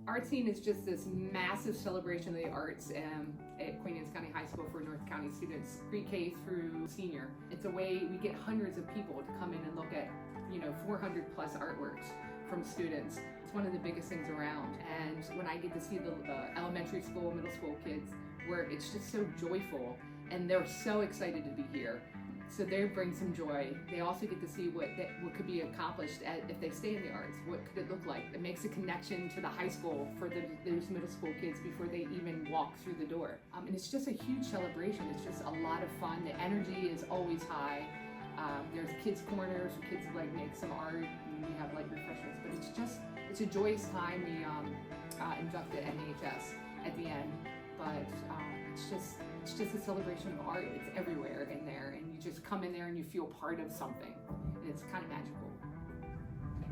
ArtScene is just this massive celebration of the arts at Queen Anne's County High School for North County students, pre-K through senior. It's a way we get hundreds of people to come in and look at, 400 plus artworks from students. It's one of the biggest things around. And when I get to see the elementary school, middle school kids, where it's just so joyful and they're so excited to be here. So they bring some joy. They also get to see what could be accomplished if they stay in the arts. What could it look like? It makes a connection to the high school for those middle school kids before they even walk through the door. And it's just a huge celebration. It's just a lot of fun. The energy is always high. There's kids corners where kids make some art, and we have refreshments. But it's a joyous time. We induct the NHS at the end, but it's just a celebration of art. It's everywhere in there, and you just come in there and you feel part of something, and it's kind of magical.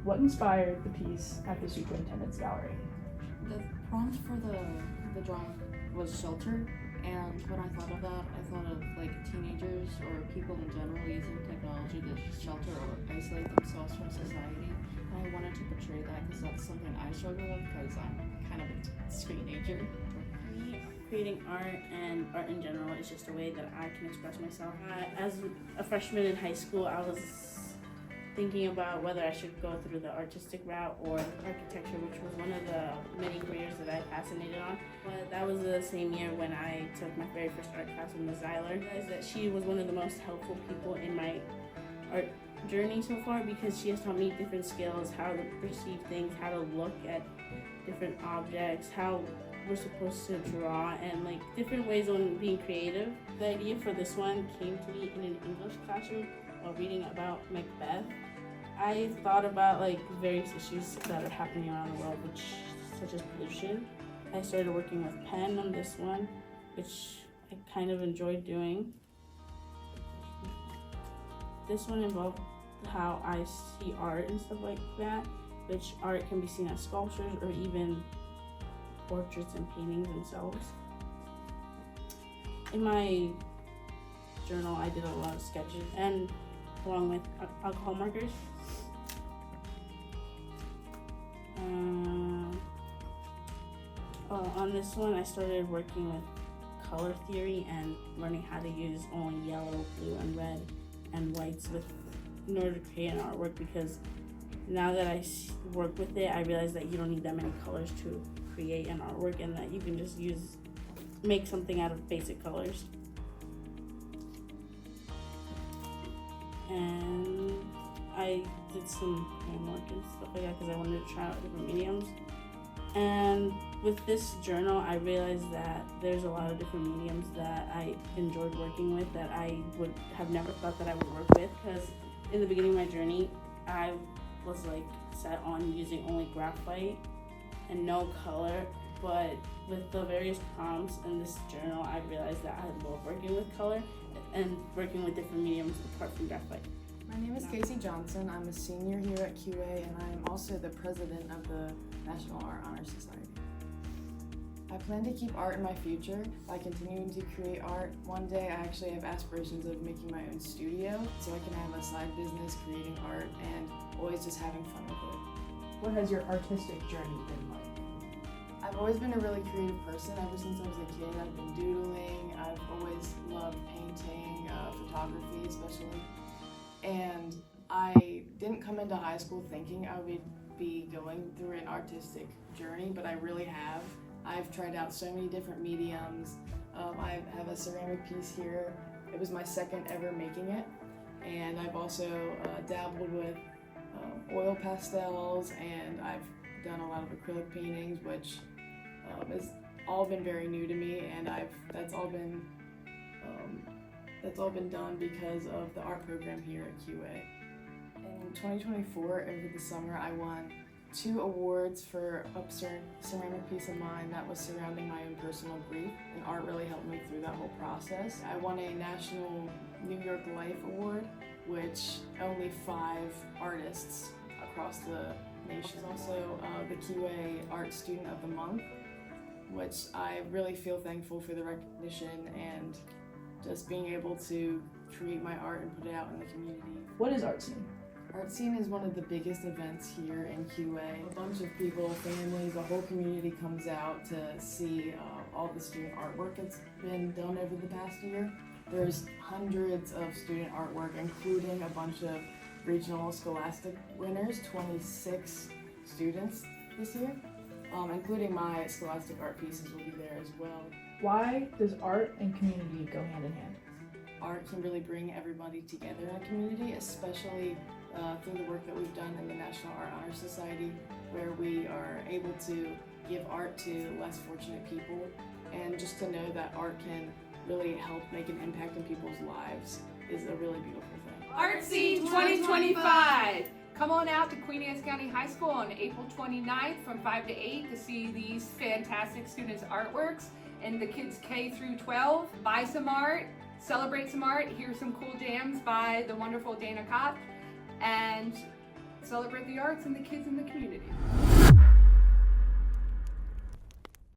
What inspired the piece at the Superintendent's Gallery? The prompt for the drawing was shelter, and when I thought of that, I thought of teenagers or people in general using technology to shelter or isolate themselves from society. And I wanted to portray that because that's something I struggle with because I'm kind of a screenager. Creating art and art in general is just a way that I can express myself. As a freshman in high school, I was thinking about whether I should go through the artistic route or architecture, which was one of the many careers that I fascinated on. But that was the same year when I took my very first art class with Ms. Zyler. I realized that she was one of the most helpful people in my art journey so far because she has taught me different skills, how to perceive things, how to look at different objects, how we're supposed to draw, and different ways on being creative. The idea for this one came to me in an English classroom while reading about Macbeth. I thought about various issues that are happening around the world, such as pollution. I started working with pen on this one, which I kind of enjoyed doing. This one involved how I see art and stuff like that, which art can be seen as sculptures or even portraits and paintings themselves. In my journal, I did a lot of sketches and along with alcohol markers. On this one, I started working with color theory and learning how to use only yellow, blue, and red and whites in order to create an artwork, because now that I work with it, I realize that you don't need that many colors to create an artwork and that you can just make something out of basic colors. And I did some homework and stuff like that because I wanted to try out different mediums. And with this journal, I realized that there's a lot of different mediums that I enjoyed working with that I would have never thought that I would work with, because in the beginning of my journey, I was set on using only graphite and no color, but with the various prompts in this journal, I realized that I love working with color and working with different mediums apart from graphite. My name is Casey Johnson. I'm a senior here at QA, and I'm also the president of the National Art Honor Society. I plan to keep art in my future by continuing to create art. One day I actually have aspirations of making my own studio so I can have a side business creating art and always just having fun with it. What has your artistic journey been like? I've always been a really creative person. Ever since I was a kid, I've been doodling. I've always loved painting, photography especially. And I didn't come into high school thinking I would be going through an artistic journey, but I really have. I've tried out so many different mediums. I have a ceramic piece here. It was my second ever making it. And I've also dabbled with oil pastels, and I've done a lot of acrylic paintings, which has all been very new to me, and that's all been done because of the art program here at QA. In 2024, over the summer, I won 2 awards for a ceramic piece of mine that was surrounding my own personal grief, and art really helped me through that whole process. I won a National New York Life Award, which only 5 artists across the nation. Also the QA Art Student of the Month, which I really feel thankful for the recognition and just being able to create my art and put it out in the community. What is ArtScene? ArtScene is one of the biggest events here in QA. A bunch of people, families, the whole community comes out to see all the student artwork that's been done over the past year. There's hundreds of student artwork, including a bunch of regional scholastic winners, 26 students this year, including my scholastic art pieces will be there as well. Why does art and community go hand in hand? Art can really bring everybody together in a community, especially through the work that we've done in the National Art Honor Society, where we are able to give art to less fortunate people, and just to know that art can really help make an impact in people's lives is a really beautiful thing. ArtScene 2025! Come on out to Queen Anne's County High School on April 29th from 5 to 8 to see these fantastic students' artworks and the kids K through 12. Buy some art, celebrate some art, hear some cool jams by the wonderful Dana Kopp, and celebrate the arts and the kids in the community.